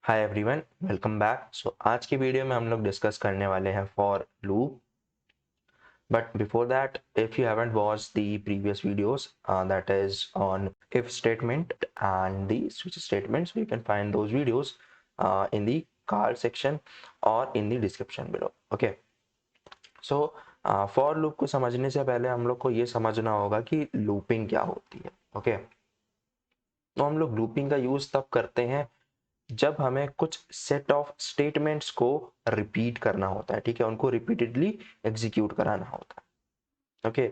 हाय everyone, welcome back. So आज की video में हम लोग डिस्कस करने वाले हैं for loop. But before that, if you haven't watched the previous videos, that is on if statement and the switch statements, you can find those videos in the card section or in the description below. Okay, so for loop को समझने से पहले हम लोग को ये समझना होगा कि लूपिंग क्या होती है। ओके, तो हम लोग लूपिंग का यूज तब करते हैं जब हमें कुछ सेट ऑफ स्टेटमेंट्स को रिपीट करना होता है। ठीक है, उनको रिपीटेडली एग्जीक्यूट कराना होता है। ओके,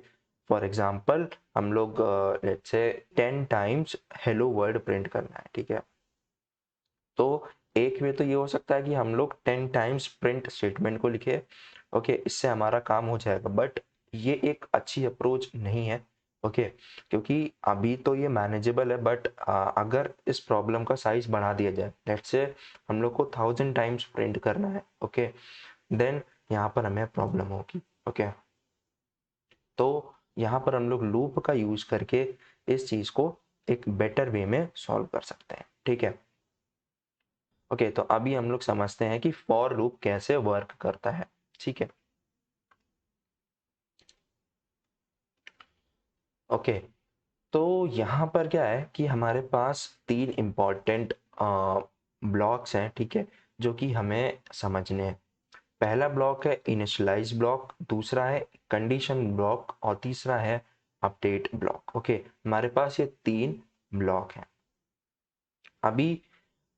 फॉर एग्जांपल हम लोग let's say 10 times hello word print करना है। ठीक है, तो एक वे तो ये हो सकता है कि हम लोग 10 टाइम्स प्रिंट स्टेटमेंट को लिखे। ओके, इससे हमारा काम हो जाएगा, बट ये एक अच्छी अप्रोच नहीं है। ओके, क्योंकि अभी तो ये मैनेजेबल है, बट अगर इस प्रॉब्लम का साइज बढ़ा दिया जाए, लेट्स से हम लोग को 1000 टाइम्स प्रिंट करना है। ओके, देन यहाँ पर हमें प्रॉब्लम होगी। ओके, तो यहाँ पर हम लोग लूप का यूज करके इस चीज को एक बेटर वे में सॉल्व कर सकते हैं। ठीक है, ओके, तो अभी हम लोग समझते हैं कि फॉर लूप कैसे वर्क करता है। ठीक है, ओके, तो यहाँ पर क्या है कि हमारे पास तीन इंपॉर्टेंट ब्लॉक्स हैं। ठीक है, जो कि हमें समझने हैं। पहला ब्लॉक है इनिशियलाइज ब्लॉक, दूसरा है कंडीशन ब्लॉक और तीसरा है अपडेट ब्लॉक। ओके, हमारे पास ये तीन ब्लॉक हैं। अभी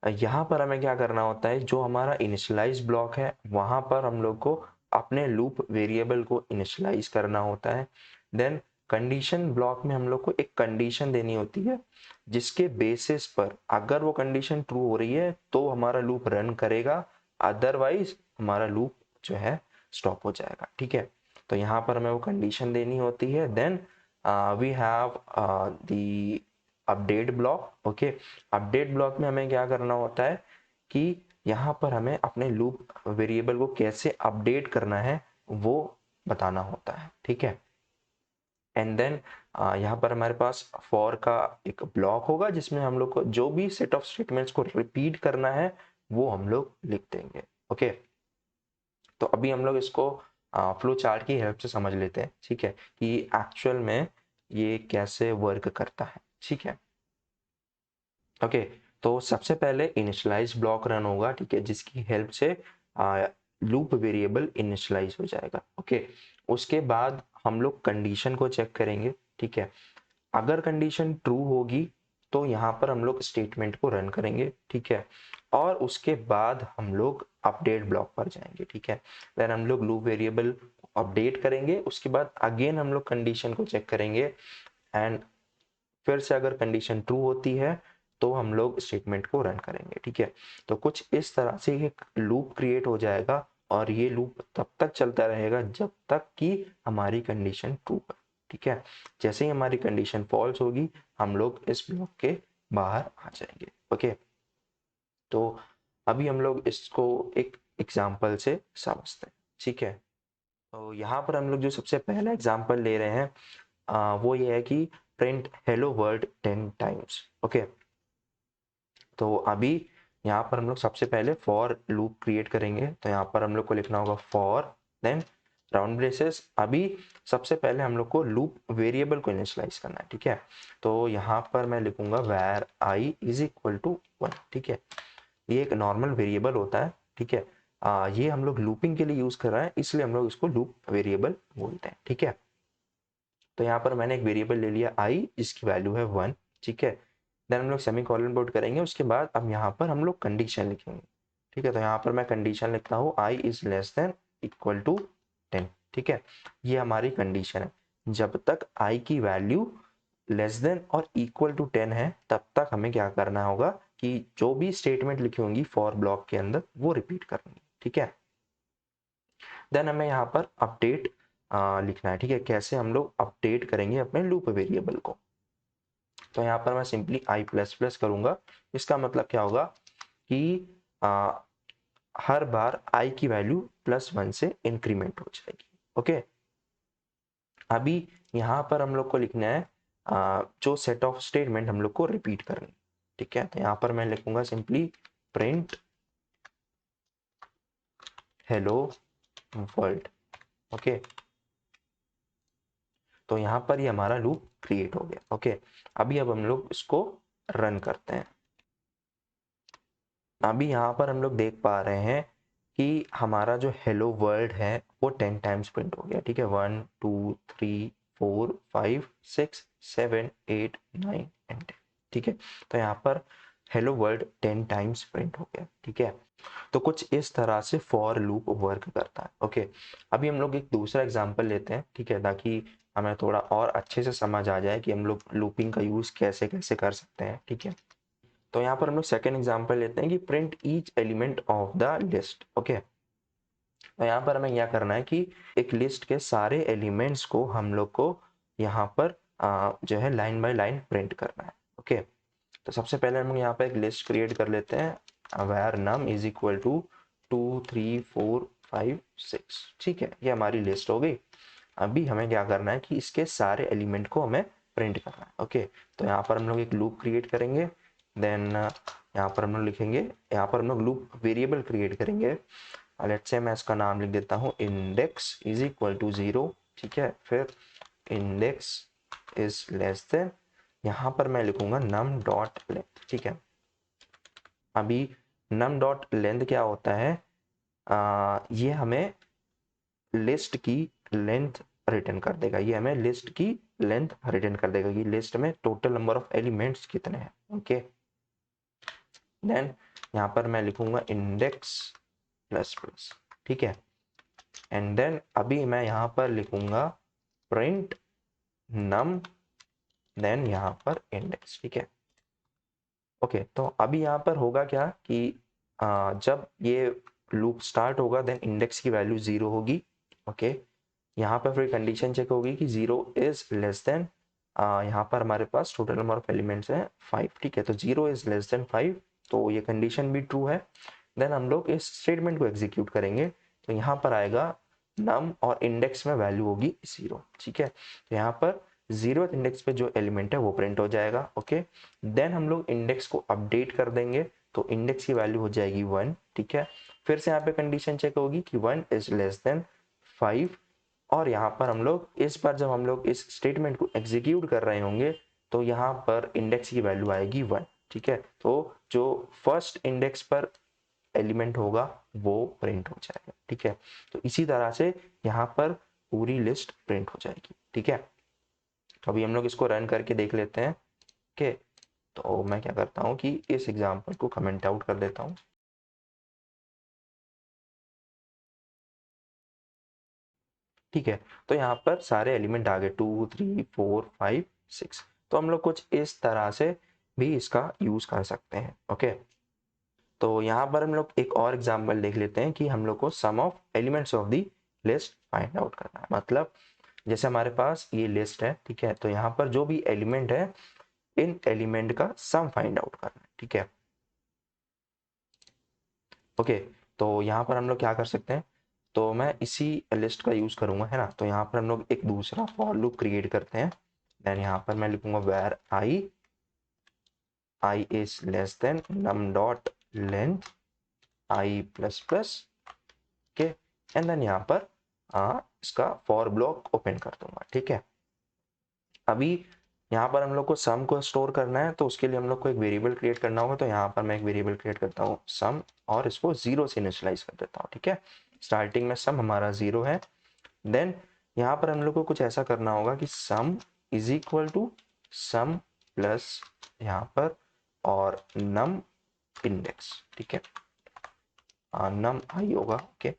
यहाँ पर हमें क्या करना होता है, जो हमारा इनिशियलाइज ब्लॉक है वहां पर हम लोग को अपने लूप वेरिएबल को इनिशियलाइज करना होता है। देन कंडीशन ब्लॉक में हम लोग को एक कंडीशन देनी होती है, जिसके बेसिस पर अगर वो कंडीशन ट्रू हो रही है तो हमारा लूप रन करेगा, अदरवाइज हमारा लूप जो है स्टॉप हो जाएगा। ठीक है, तो यहाँ पर हमें वो कंडीशन देनी होती है। Then we have the update block. Okay, update block में हमें क्या करना होता है कि यहाँ पर हमें अपने लूप वेरिएबल को कैसे अपडेट करना है वो बताना होता है। ठीक है, एंड देन यहाँ पर हमारे पास फॉर का एक ब्लॉक होगा जिसमें हम लोग को जो भी सेट ऑफ स्टेटमेंट्स को रिपीट करना है वो हम लोग लिख देंगे। ओके, तो अभी हम लोग इसको फ्लो चार्ट की हेल्प से समझ लेते हैं। ठीक है, कि एक्चुअल में ये कैसे वर्क करता है। ठीक है, ओके, तो सबसे पहले इनिशियलाइज ब्लॉक रन होगा। ठीक है, जिसकी हेल्प से लूप वेरिएबल इनिशियलाइज हो जाएगा। ओके, उसके बाद हम लोग कंडीशन को चेक करेंगे। ठीक है, अगर कंडीशन ट्रू होगी तो यहाँ पर हम लोग स्टेटमेंट को रन करेंगे। ठीक है, और उसके बाद हम लोग अपडेट ब्लॉक पर जाएंगे। ठीक है, देन हम लोग लूप वेरिएबल अपडेट करेंगे, उसके बाद अगेन हम लोग कंडीशन को चेक करेंगे एंड फिर से अगर कंडीशन ट्रू होती है तो हम लोग स्टेटमेंट को रन करेंगे। ठीक है, तो कुछ इस तरह से एक लूप क्रिएट हो जाएगा और ये लूप तब तक चलता रहेगा जब तक कि हमारी कंडीशन ट्रू है। ठीक है, जैसे ही हमारी कंडीशन फॉल्स होगी हम लोग इस ब्लॉक के बाहर आ जाएंगे। ओके, तो अभी हम लोग इसको एक एग्जाम्पल से समझते हैं। ठीक है, तो यहाँ पर हम लोग जो सबसे पहला एग्जाम्पल ले रहे हैं वो ये है कि print hello world 10 times. Okay, तो अभी यहाँ पर हम लोग सबसे पहले फॉर लूप क्रिएट करेंगे। तो यहाँ पर हम लोग को लिखना होगा फॉर, देन राउंड ब्रेसेस। अभी सबसे पहले हम लोग को लूप वेरिएबल को इनिशियलाइज करना है। ठीक है, तो यहाँ पर मैं लिखूंगा where i is equal to 1। ठीक है, ये एक नॉर्मल वेरिएबल होता है। ठीक है, ये हम लोग लूपिंग के लिए यूज कर रहे हैं, इसलिए हम लोग इसको लूप वेरिएबल बोलते हैं। ठीक है, तो यहाँ पर मैंने एक वेरिएबल ले लिया आई जिसकी वैल्यू है 1। ठीक है, देन हम लोग सेमी कॉलन पुट करेंगे, उसके बाद अब यहाँ पर हम लोग कंडीशन लिखेंगे। ठीक है, तो यहाँ पर मैं कंडीशन लिखता हूँ i is less than equal to 10। ठीक है, ये हमारी कंडीशन है। जब तक आई की वैल्यू लेस देन और इक्वल टू 10 है तब तक हमें क्या करना होगा कि जो भी स्टेटमेंट लिखी होंगी फॉर ब्लॉक के अंदर वो रिपीट करनी है। ठीक है, देन हमें यहाँ पर अपडेट लिखना है। ठीक है, कैसे हम लोग अपडेट करेंगे अपने लूप वेरिएबल को। तो यहाँ पर मैं सिंपली आई प्लस प्लस करूंगा। इसका मतलब क्या होगा कि हर बार आई की वैल्यू +1 से इंक्रीमेंट हो जाएगी। ओके, अभी यहाँ पर हम लोग को लिखना है जो सेट ऑफ स्टेटमेंट हम लोग को रिपीट करनी। ठीक है, तो यहाँ पर मैं लिखूंगा simply print hello world. Okay, तो यहाँ पर ये हमारा लूप क्रिएट हो गया। ओके, अभी अब हम लोग इसको रन करते हैं। अभी यहाँ पर हम लोग देख पा रहे हैं कि हमारा जो हेलो वर्ल्ड है वो 10 टाइम्स प्रिंट हो गया। ठीक है, 1 2 3 4 5 6 7 8 9 एंड 10। ठीक है, तो यहाँ पर हेलो वर्ल्ड 10 टाइम्स प्रिंट हो गया। ठीक है, तो कुछ इस तरह से फॉर लूप वर्क करता है। ओके, अभी हम लोग एक दूसरा एग्जांपल लेते हैं। ठीक है, ताकि हमें थोड़ा और अच्छे से समझ आ जाए कि हम लोग लूपिंग का यूज कैसे कैसे कर सकते हैं। ठीक है, तो यहाँ पर हम लोग सेकेंड एग्जाम्पल लेते हैं कि print each element of the list. Okay, तो यहाँ पर हमें क्या करना है कि एक लिस्ट के सारे एलिमेंट्स को हम लोग को यहाँ पर जो है लाइन बाय लाइन प्रिंट करना है। ओके, तो सबसे पहले हम लोग यहाँ पर एक लिस्ट क्रिएट कर लेते हैं where num is equal to 2 3 4 5 6। ठीक है, ये हमारी लिस्ट हो गई। अभी हमें क्या करना है कि इसके सारे एलिमेंट को हमें प्रिंट करना है। ओके, तो यहाँ पर हम लोग एक लूप क्रिएट करेंगे। देन यहाँ पर हम लोग लिखेंगे, यहाँ पर हम लोग लूप वेरिएबल क्रिएट करेंगे। लेट्स से मैं इसका नाम लिख देता हूँ इंडेक्स इज इक्वल टू 0। ठीक है, फिर इंडेक्स इज लेस देन, यहाँ पर मैं लिखूंगा नम डॉट लेंथ। ठीक है, अभी नम डॉट लेंथ क्या होता है, ये हमें लिस्ट की लेंथ रिटर्न कर देगा। ये हमें लिस्ट की लेंथ रिटर्न कर देगा कि लिस्ट में टोटल नंबर ऑफ एलिमेंट्स कितने हैं। ओके, देन यहाँ पर मैं लिखूंगा इंडेक्स प्लस प्लस। ठीक है, एंड देन अभी मैं यहाँ पर लिखूंगा प्रिंट नम, देन यहाँ पर इंडेक्स। ठीक है, ओके, तो अभी यहाँ पर होगा क्या कि जब ये लूप स्टार्ट होगा देन इंडेक्स की वैल्यू 0 होगी। ओके, यहाँ पर फिर कंडीशन चेक होगी कि 0 इज लेस देन, यहाँ पर हमारे पास टोटल नंबर ऑफ एलिमेंट्स है 5। ठीक है, तो 0 इज लेस देन 5, तो ये कंडीशन भी ट्रू है। देन हम लोग इस स्टेटमेंट को एग्जीक्यूट करेंगे, तो यहाँ पर आएगा नम और इंडेक्स में वैल्यू होगी 0। ठीक है, तो यहाँ पर 0th इंडेक्स पे जो एलिमेंट है वो प्रिंट हो जाएगा। ओके, देन हम लोग इंडेक्स को अपडेट कर देंगे, तो इंडेक्स की वैल्यू हो जाएगी 1। ठीक है, फिर से यहाँ पे कंडीशन चेक होगी कि 1 इज लेस देन 5, और यहाँ पर हम लोग इस बार जब हम लोग इस स्टेटमेंट को एग्जीक्यूट कर रहे होंगे तो यहाँ पर इंडेक्स की वैल्यू आएगी 1। ठीक है, तो जो फर्स्ट इंडेक्स पर एलिमेंट होगा वो प्रिंट हो जाएगा। ठीक है, तो इसी तरह से यहाँ पर पूरी लिस्ट प्रिंट हो जाएगी। ठीक है, तो अभी हम लोग इसको रन करके देख लेते हैं। ओके, तो मैं क्या करता हूँ कि इस एग्जाम्पल को कमेंट आउट कर देता हूँ। ठीक है, तो यहाँ पर सारे एलिमेंट आ गए 2 3 4 5 6। तो हम लोग कुछ इस तरह से भी इसका यूज कर सकते हैं। ओके, तो यहाँ पर हम लोग एक और एग्जांपल देख लेते हैं कि हम लोग को sum of elements of the list find out करना है। मतलब जैसे हमारे पास ये लिस्ट है। ठीक है, तो यहाँ पर जो भी एलिमेंट है इन एलिमेंट का सम फाइंड आउट करना है। ठीक है, ओके, तो यहाँ पर हम लोग क्या कर सकते हैं, तो मैं इसी लिस्ट का यूज करूंगा, है ना। तो यहाँ पर हम लोग एक दूसरा फॉर लूप क्रिएट करते हैं। देन यहाँ पर मैं लिखूंगा where i is less than num dot length i plus plus. Okay, and then यहाँ पर इसका फॉर ब्लॉक ओपन कर दूंगा। ठीक है, अभी यहाँ पर हम लोग को सम को स्टोर करना है, तो उसके लिए हम लोग को एक वेरिएबल क्रिएट करना होगा। तो यहाँ पर मैं एक वेरिएबल क्रिएट करता हूँ सम, और इसको 0 से इनिशियलाइज कर देता हूँ। ठीक है, स्टार्टिंग में सम हमारा 0 है। देन यहाँ पर हम लोग को कुछ ऐसा करना होगा कि sum is equal to sum plus यहाँ पर और नम इंडेक्स। ठीक है, नम आई होगा। ओके,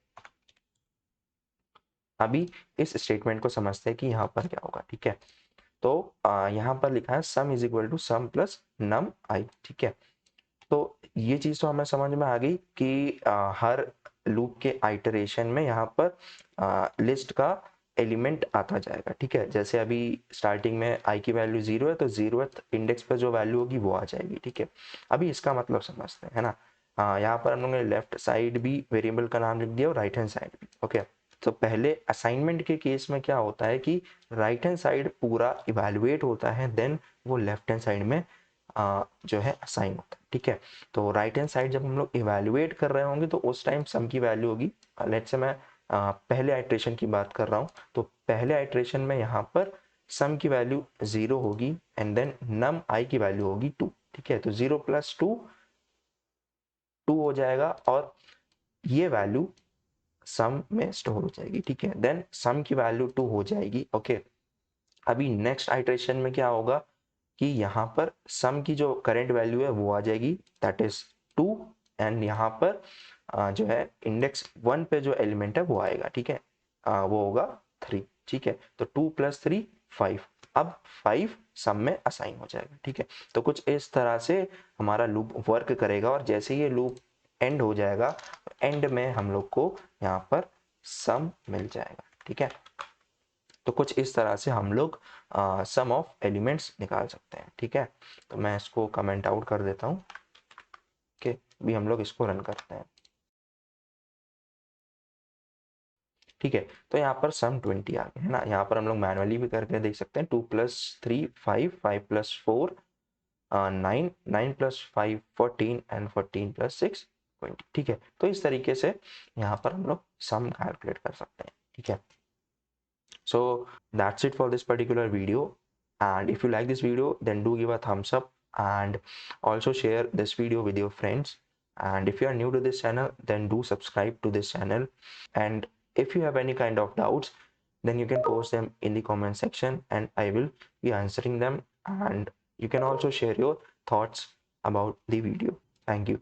अभी इस स्टेटमेंट को समझते हैं कि यहाँ पर क्या होगा। ठीक है, तो यहाँ पर लिखा है sum is equal to sum plus num i. ठीक है, तो ये चीज तो हमें समझ में आ गई कि हर लूप के आइटरेशन में यहाँ पर लिस्ट का एलिमेंट आता जाएगा। ठीक है, जैसे अभी स्टार्टिंग में आई की वैल्यू 0 है, तो 0th इंडेक्स पर जो वैल्यू होगी वो आ जाएगी। ठीक है, अभी इसका मतलब समझते हैं, है ना। यहाँ पर हम लोगों ने लेफ्ट साइड भी वेरिएबल का नाम लिख दिया और राइट हैंड साइड भी। ओके, तो पहले असाइनमेंट के केस में क्या होता है कि राइट हैंड साइड पूरा इवेलुएट होता है, देन वो लेफ्ट हैंड साइड में जो है असाइन होता है, ठीक है। तो राइट हैंड साइड जब हम लोग इवेल्युएट कर रहे होंगे तो उस टाइम सम की वैल्यू होगी, लेट्स से मैं पहले आइट्रेशन की बात कर रहा हूँ, तो पहले आइट्रेशन में यहाँ पर सम की वैल्यू 0 होगी एंड देन नम आई की वैल्यू होगी 2, ठीक है। तो 0 + 2 2 हो जाएगा और ये वैल्यू सम में स्टोर हो जाएगी, ठीक है। देन सम की वैल्यू 2 हो जाएगी, ओके। अभी नेक्स्ट आइट्रेशन में क्या होगा कि यहाँ पर सम की जो करेंट वैल्यू है वो आ जाएगी, दैट इज 2, एंड यहाँ पर जो है इंडेक्स 1 पे जो एलिमेंट है वो आएगा, ठीक है। वो होगा 3, ठीक है। तो 2 + 3 5, अब 5 सम में असाइन हो जाएगा, ठीक है। तो कुछ इस तरह से हमारा लूप वर्क करेगा और जैसे ये लूप एंड हो जाएगा, एंड में हम लोग को यहाँ पर सम मिल जाएगा, ठीक है। तो कुछ इस तरह से हम लोग सम ऑफ एलिमेंट्स निकाल सकते हैं, ठीक है। तो मैं इसको कमेंट आउट कर देता हूँ, ओके। अभी हम लोग इसको रन करते हैं, ठीक है। तो यहाँ पर सम 20 आ गया है ना। यहाँ पर हम लोग मैनुअली भी करके देख सकते हैं, 2 + 3 5, 5 + 4 9, 9 + 5 14 एंड 14 + 6 20, ठीक है। तो इस तरीके से यहाँ पर हम लोग सम कैलकुलेट कर सकते हैं, ठीक है। So that's it for this particular video, and if you like this video then do give a thumbs up and also share this video with your friends, and if you are new to this channel then do subscribe to this channel, and if you have any kind of doubts then you can post them in the comment section and I will be answering them, and you can also share your thoughts about the video. Thank you.